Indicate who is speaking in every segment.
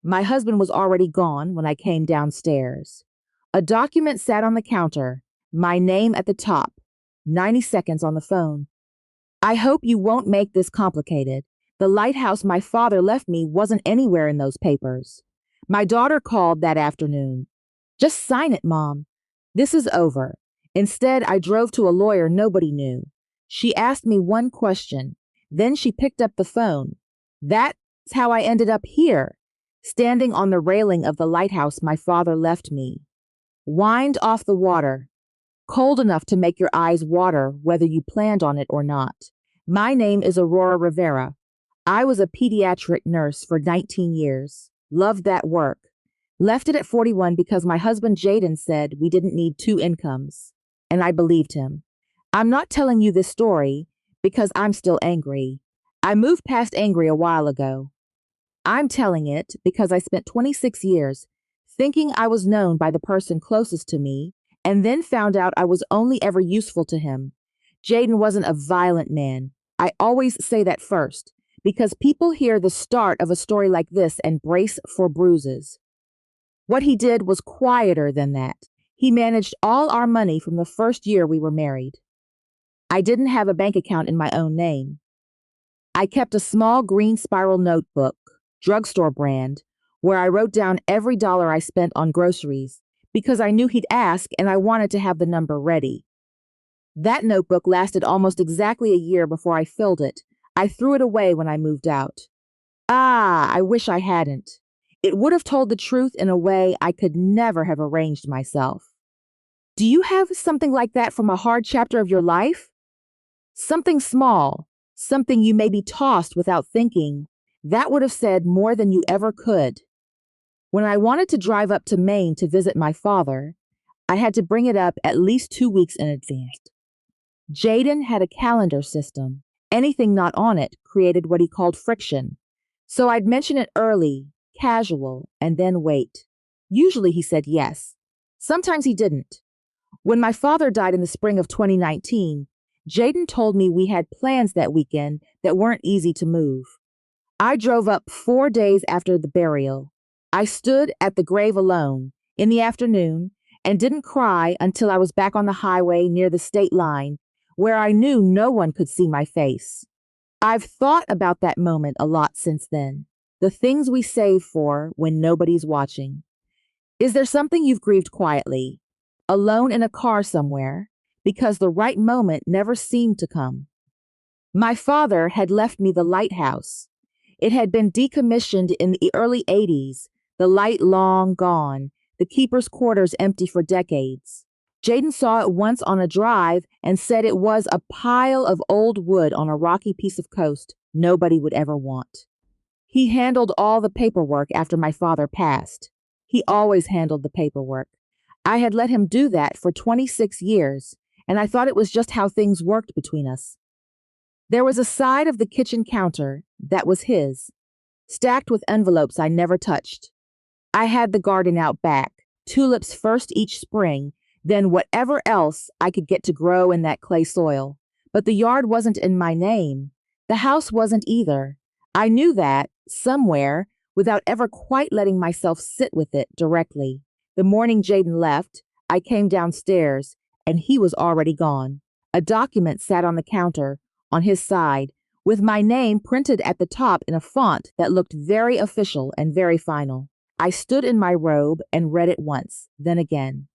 Speaker 1: My husband was already gone when I came downstairs. A document sat on the counter, my name at the top, 90 seconds on the phone. I hope you won't make this complicated. The lighthouse my father left me wasn't anywhere in those papers. My daughter called that afternoon. Just sign it, Mom. This is over. Instead, I drove to a lawyer nobody knew. She asked me one question. Then she picked up the phone. That's how I ended up here, standing on the railing of the lighthouse my father left me. Wind off the water, cold enough to make your eyes water whether you planned on it or not. My name is Aurora Rivera. I was a pediatric nurse for 19 years. Loved that work. Left it at 41 because my husband Jaden said we didn't need two incomes, and I believed him. I'm not telling you this story because I'm still angry. I moved past angry a while ago. I'm telling it because I spent 26 years thinking I was known by the person closest to me, and then found out I was only ever useful to him. Jaden wasn't a violent man. I always say that first, because people hear the start of a story like this and brace for bruises. What he did was quieter than that. He managed all our money from the first year we were married. I didn't have a bank account in my own name. I kept a small green spiral notebook, drugstore brand, where I wrote down every dollar I spent on groceries because I knew he'd ask and I wanted to have the number ready. That notebook lasted almost exactly a year before I filled it. I threw it away when I moved out. I wish I hadn't. It would have told the truth in a way I could never have arranged myself. Do you have something like that from a hard chapter of your life? Something small, something you maybe tossed without thinking, that would have said more than you ever could. When I wanted to drive up to Maine to visit my father, I had to bring it up at least 2 weeks in advance. Jaden had a calendar system. Anything not on it created what he called friction. So I'd mention it early, casual, and then wait. Usually he said yes. Sometimes he didn't. When my father died in the spring of 2019, Jaden told me we had plans that weekend that weren't easy to move. I drove up 4 days after the burial. I stood at the grave alone in the afternoon and didn't cry until I was back on the highway near the state line, where I knew no one could see my face. I've thought about that moment a lot since then, the things we save for when nobody's watching. Is there something you've grieved quietly, alone in a car somewhere, because the right moment never seemed to come? My father had left me the lighthouse. It had been decommissioned in the early 80s, the light long gone, the keeper's quarters empty for decades. Jaden saw it once on a drive and said it was a pile of old wood on a rocky piece of coast nobody would ever want. He handled all the paperwork after my father passed. He always handled the paperwork. I had let him do that for 26 years, and I thought it was just how things worked between us. There was a side of the kitchen counter that was his, stacked with envelopes I never touched. I had the garden out back, tulips first each spring, then whatever else I could get to grow in that clay soil. But the yard wasn't in my name. The house wasn't either. I knew that, somewhere, without ever quite letting myself sit with it directly. The morning Jaden left, I came downstairs, and he was already gone. A document sat on the counter, on his side, with my name printed at the top in a font that looked very official and very final. I stood in my robe and read it once, then again.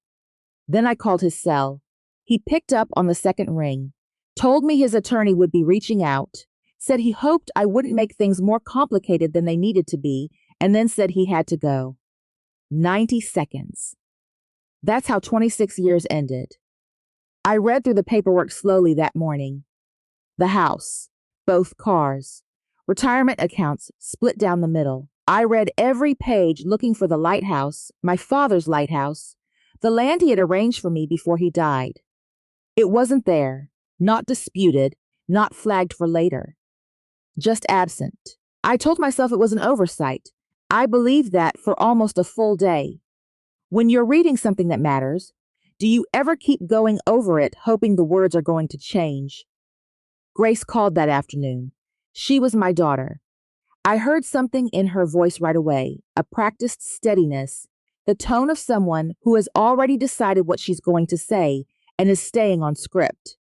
Speaker 1: Then I called his cell. He picked up on the second ring, told me his attorney would be reaching out, said he hoped I wouldn't make things more complicated than they needed to be, and then said he had to go. 90 seconds. That's how 26 years ended. I read through the paperwork slowly that morning. The house, both cars, retirement accounts split down the middle. I read every page looking for the lighthouse, my father's lighthouse, the land he had arranged for me before he died. It wasn't there, not disputed, not flagged for later. Just absent. I told myself it was an oversight. I believed that for almost a full day. When you're reading something that matters, do you ever keep going over it hoping the words are going to change? Grace called that afternoon. She was my daughter. I heard something in her voice right away, a practiced steadiness, the tone of someone who has already decided what she's going to say and is staying on script.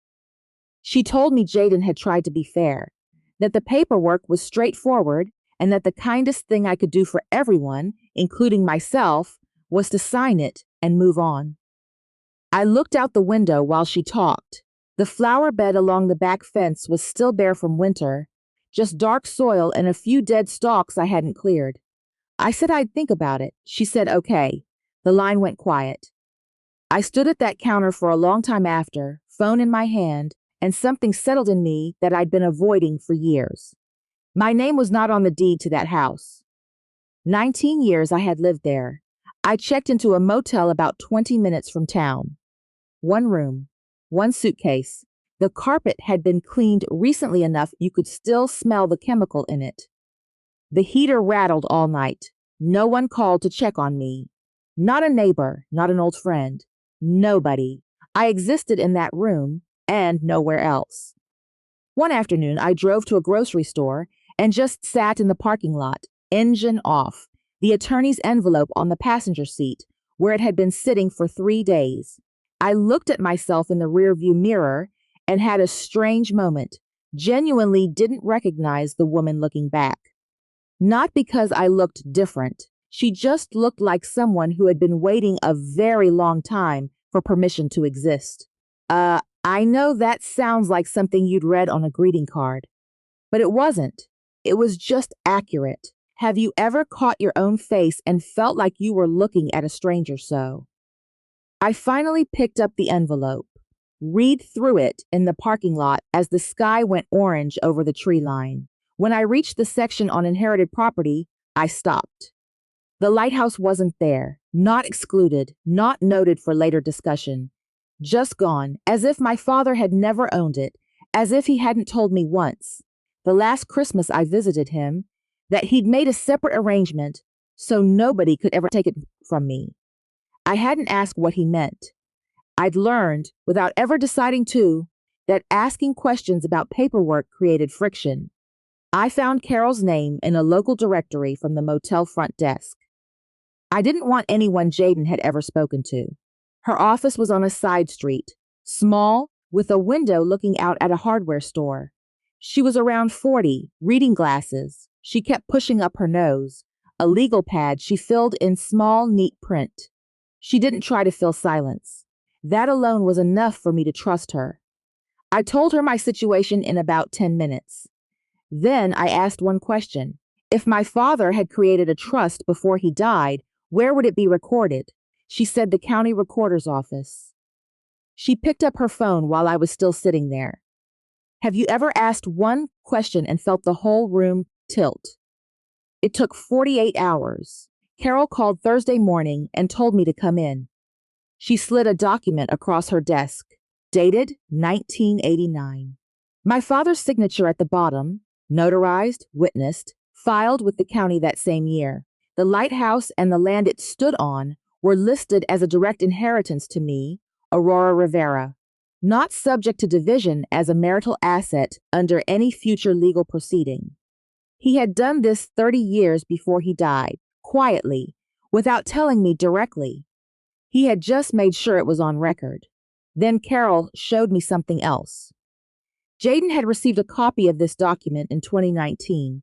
Speaker 1: She told me Jaden had tried to be fair, that the paperwork was straightforward, and that the kindest thing I could do for everyone, including myself, was to sign it and move on. I looked out the window while she talked. The flower bed along the back fence was still bare from winter, just dark soil and a few dead stalks I hadn't cleared. I said I'd think about it. She said okay. The line went quiet. I stood at that counter for a long time after, phone in my hand, and something settled in me that I'd been avoiding for years. My name was not on the deed to that house. 19 years I had lived there. I checked into a motel about 20 minutes from town. One room, one suitcase. The carpet had been cleaned recently enough you could still smell the chemical in it. The heater rattled all night. No one called to check on me. Not a neighbor, not an old friend. Nobody. I existed in that room and nowhere else. One afternoon, I drove to a grocery store and just sat in the parking lot, engine off, the attorney's envelope on the passenger seat, where it had been sitting for 3 days. I looked at myself in the rearview mirror and had a strange moment, genuinely didn't recognize the woman looking back. Not because I looked different. She just looked like someone who had been waiting a very long time for permission to exist. I know that sounds like something you'd read on a greeting card, but it wasn't. It was just accurate. Have you ever caught your own face and felt like you were looking at a stranger so? I finally picked up the envelope, read through it in the parking lot as the sky went orange over the tree line. When I reached the section on inherited property, I stopped. The lighthouse wasn't there, not excluded, not noted for later discussion. Just gone, as if my father had never owned it, as if he hadn't told me once, the last Christmas I visited him, that he'd made a separate arrangement so nobody could ever take it from me. I hadn't asked what he meant. I'd learned, without ever deciding to, that asking questions about paperwork created friction. I found Carol's name in a local directory from the motel front desk. I didn't want anyone Jaden had ever spoken to. Her office was on a side street, small, with a window looking out at a hardware store. She was around 40, reading glasses. She kept pushing up her nose, a legal pad she filled in small, neat print. She didn't try to fill silence. That alone was enough for me to trust her. I told her my situation in about 10 minutes. Then I asked one question. If my father had created a trust before he died, where would it be recorded? She said the county recorder's office. She picked up her phone while I was still sitting there. Have you ever asked one question and felt the whole room tilt? It took 48 hours. Carol called Thursday morning and told me to come in. She slid a document across her desk, dated 1989. My father's signature at the bottom, notarized, witnessed, filed with the county that same year. The lighthouse and the land it stood on were listed as a direct inheritance to me, Aurora Rivera, not subject to division as a marital asset under any future legal proceeding. He had done this 30 years before he died, quietly, without telling me directly. He had just made sure it was on record. Then Carol showed me something else. Jaden had received a copy of this document in 2019,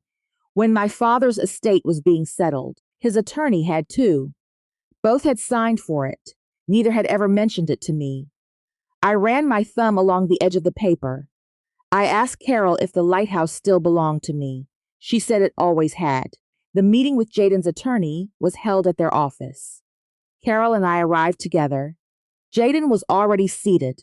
Speaker 1: when my father's estate was being settled. His attorney had too. Both had signed for it. Neither had ever mentioned it to me. I ran my thumb along the edge of the paper. I asked Carol if the lighthouse still belonged to me. She said it always had. The meeting with Jaden's attorney was held at their office. Carol and I arrived together. Jaden was already seated.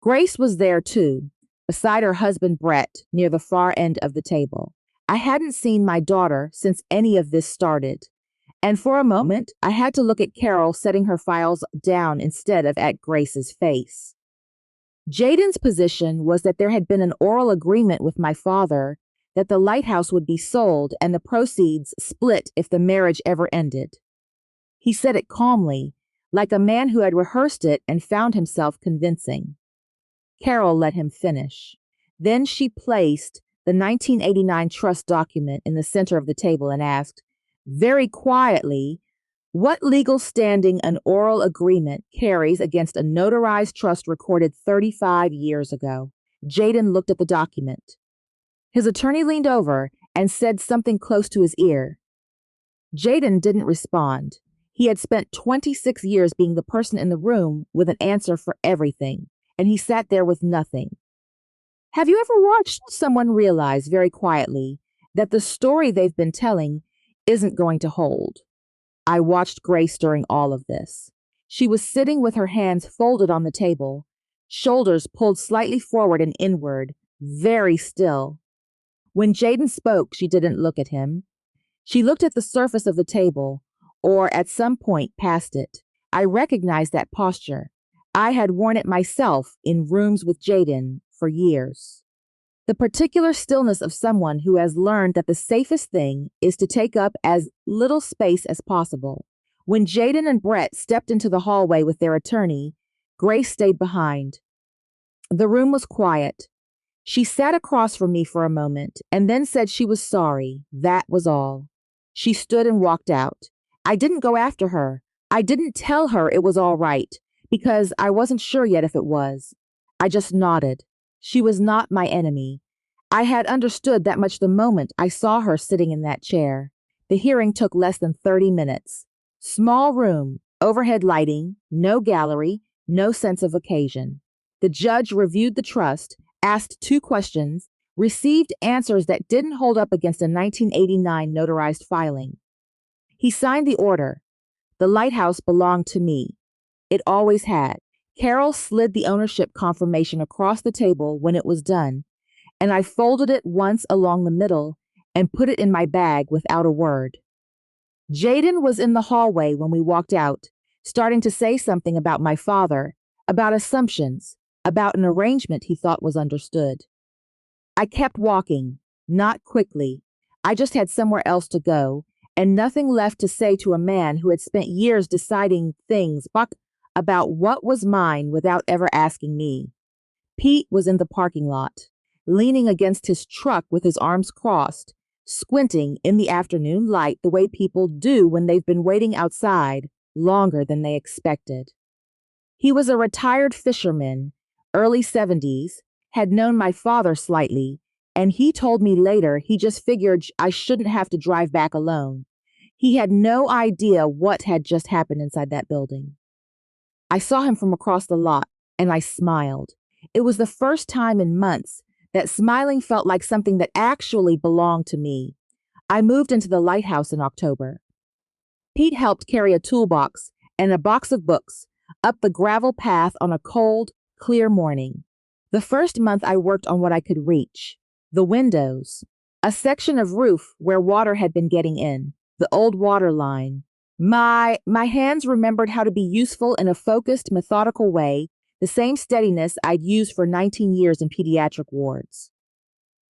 Speaker 1: Grace was there too, beside her husband Brett, near the far end of the table. I hadn't seen my daughter since any of this started, and for a moment I had to look at Carol setting her files down instead of at Grace's face. Jaden's position was that there had been an oral agreement with my father that the lighthouse would be sold and the proceeds split if the marriage ever ended. He said it calmly, like a man who had rehearsed it and found himself convincing. Carol let him finish. Then she placed the 1989 trust document in the center of the table and asked, very quietly, what legal standing an oral agreement carries against a notarized trust recorded 35 years ago. Jaden looked at the document. His attorney leaned over and said something close to his ear. Jaden didn't respond. He had spent 26 years being the person in the room with an answer for everything, and he sat there with nothing. Have you ever watched someone realize very quietly that the story they've been telling isn't going to hold? I watched Grace during all of this. She was sitting with her hands folded on the table, shoulders pulled slightly forward and inward, very still. When Jaden spoke, she didn't look at him. She looked at the surface of the table, or at some point past it. I recognized that posture. I had worn it myself in rooms with Jaden for years. The particular stillness of someone who has learned that the safest thing is to take up as little space as possible. When Jaden and Brett stepped into the hallway with their attorney, Grace stayed behind. The room was quiet. She sat across from me for a moment and then said she was sorry. That was all. She stood and walked out. I didn't go after her. I didn't tell her it was all right because I wasn't sure yet if it was. I just nodded. She was not my enemy. I had understood that much the moment I saw her sitting in that chair. The hearing took less than 30 minutes. Small room, overhead lighting, no gallery, no sense of occasion. The judge reviewed the trust, asked 2 questions, received answers that didn't hold up against a 1989 notarized filing. He signed the order. The lighthouse belonged to me. It always had. Carol slid the ownership confirmation across the table when it was done, and I folded it once along the middle and put it in my bag without a word. Jaden was in the hallway when we walked out, starting to say something about my father, about assumptions, about an arrangement he thought was understood. I kept walking, not quickly. I just had somewhere else to go, and nothing left to say to a man who had spent years deciding things about what was mine without ever asking me. Pete was in the parking lot, leaning against his truck with his arms crossed, squinting in the afternoon light the way people do when they've been waiting outside longer than they expected. He was a retired fisherman, early 70s, had known my father slightly, and he told me later he just figured I shouldn't have to drive back alone. He had no idea what had just happened inside that building. I saw him from across the lot, and I smiled. It was the first time in months that smiling felt like something that actually belonged to me. I moved into the lighthouse in October. Pete helped carry a toolbox and a box of books up the gravel path on a cold, clear morning. The first month I worked on what I could reach. The windows, a section of roof where water had been getting in, the old water line. My hands remembered how to be useful in a focused, methodical way, the same steadiness I'd used for 19 years in pediatric wards.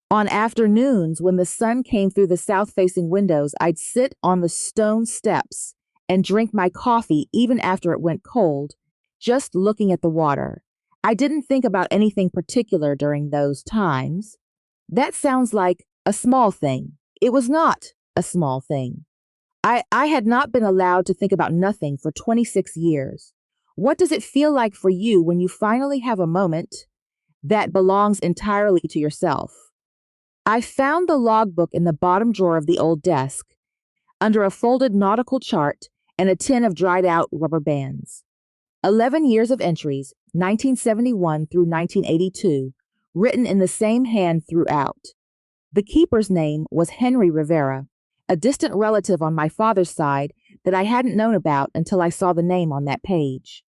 Speaker 1: On afternoons, when the sun came through the south-facing windows, I'd sit on the stone steps and drink my coffee even after it went cold, just looking at the water. I didn't think about anything particular during those times. That sounds like a small thing. It was not a small thing. I had not been allowed to think about nothing for 26 years. What does it feel like for you when you finally have a moment that belongs entirely to yourself? I found the logbook in the bottom drawer of the old desk, under a folded nautical chart and a tin of dried out rubber bands. 11 years of entries, 1971 through 1982, written in the same hand throughout. The keeper's name was Henry Rivera, a distant relative on my father's side that I hadn't known about until I saw the name on that page.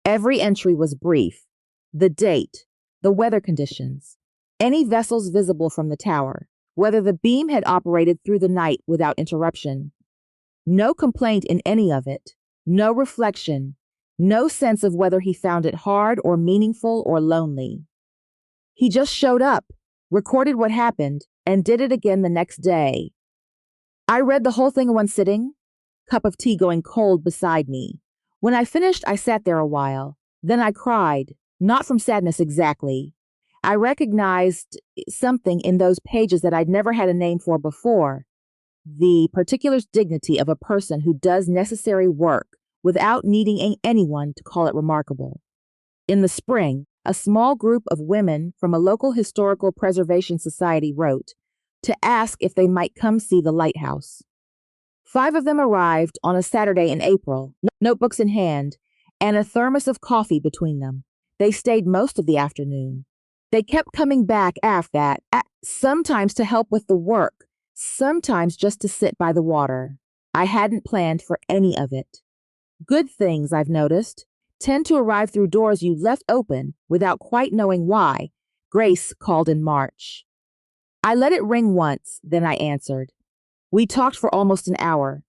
Speaker 1: Every entry was brief. The date, the weather conditions, any vessels visible from the tower, whether the beam had operated through the night without interruption. No complaint in any of it, no reflection, no sense of whether he found it hard or meaningful or lonely. He just showed up, recorded what happened, and did it again the next day. I read the whole thing in one sitting, cup of tea going cold beside me. When I finished, I sat there a while. Then I cried, not from sadness exactly. I recognized something in those pages that I'd never had a name for before: the particular dignity of a person who does necessary work without needing anyone to call it remarkable. In the spring, a small group of women from a local historical preservation society wrote to ask if they might come see the lighthouse. 5 of them arrived on a Saturday in April, notebooks in hand, and a thermos of coffee between them. They stayed most of the afternoon. They kept coming back after that, sometimes to help with the work, sometimes just to sit by the water. I hadn't planned for any of it. Good things, I've noticed, tend to arrive through doors you left open without quite knowing why, Grace called in March. I let it ring once, then I answered. We talked for almost an hour.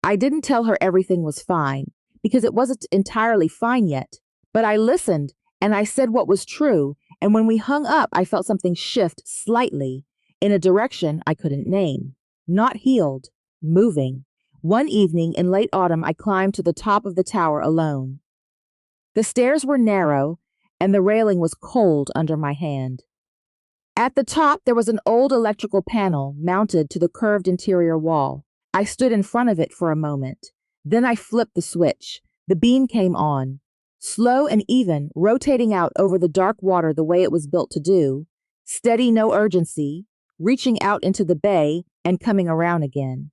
Speaker 1: I didn't tell her everything was fine, because it wasn't entirely fine yet, but I listened and I said what was true, and when we hung up, I felt something shift slightly in a direction I couldn't name. Not healed, moving. One evening in late autumn, I climbed to the top of the tower alone. The stairs were narrow, and the railing was cold under my hand. At the top, there was an old electrical panel mounted to the curved interior wall. I stood in front of it for a moment. Then I flipped the switch. The beam came on, slow and even, rotating out over the dark water the way it was built to do, steady, no urgency, reaching out into the bay and coming around again.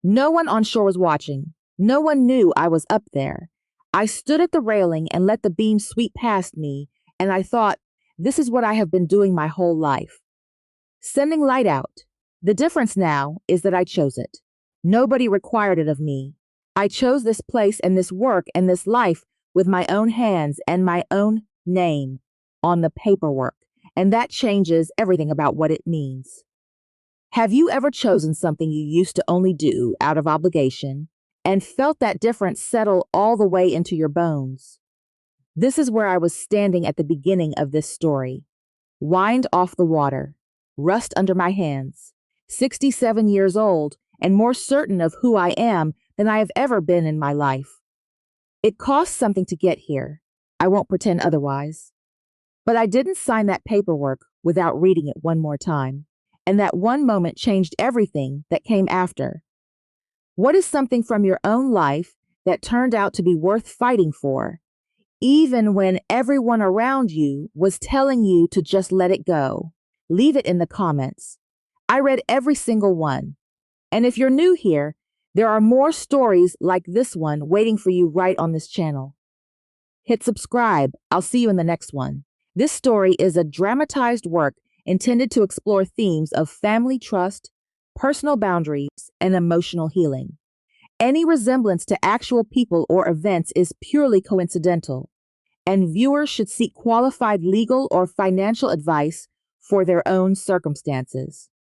Speaker 1: No one on shore was watching. No one knew I was up there. I stood at the railing and let the beam sweep past me, and I thought, this is what I have been doing my whole life. Sending light out. The difference now is that I chose it. Nobody required it of me. I chose this place and this work and this life with my own hands and my own name on the paperwork, and that changes everything about what it means. Have you ever chosen something you used to only do out of obligation and felt that difference settle all the way into your bones? This is where I was standing at the beginning of this story. Wind off the water, rust under my hands, 67 years old, and more certain of who I am than I have ever been in my life. It cost something to get here. I won't pretend otherwise. But I didn't sign that paperwork without reading it one more time, and that one moment changed everything that came after. What is something from your own life that turned out to be worth fighting for, even when everyone around you was telling you to just let it go? Leave it in the comments. I read every single one. And if you're new here, there are more stories like this one waiting for you right on this channel. Hit subscribe. I'll see you in the next one. This story is a dramatized work intended to explore themes of family trust, personal boundaries, and emotional healing. Any resemblance to actual people or events is purely coincidental, and viewers should seek qualified legal or financial advice for their own circumstances.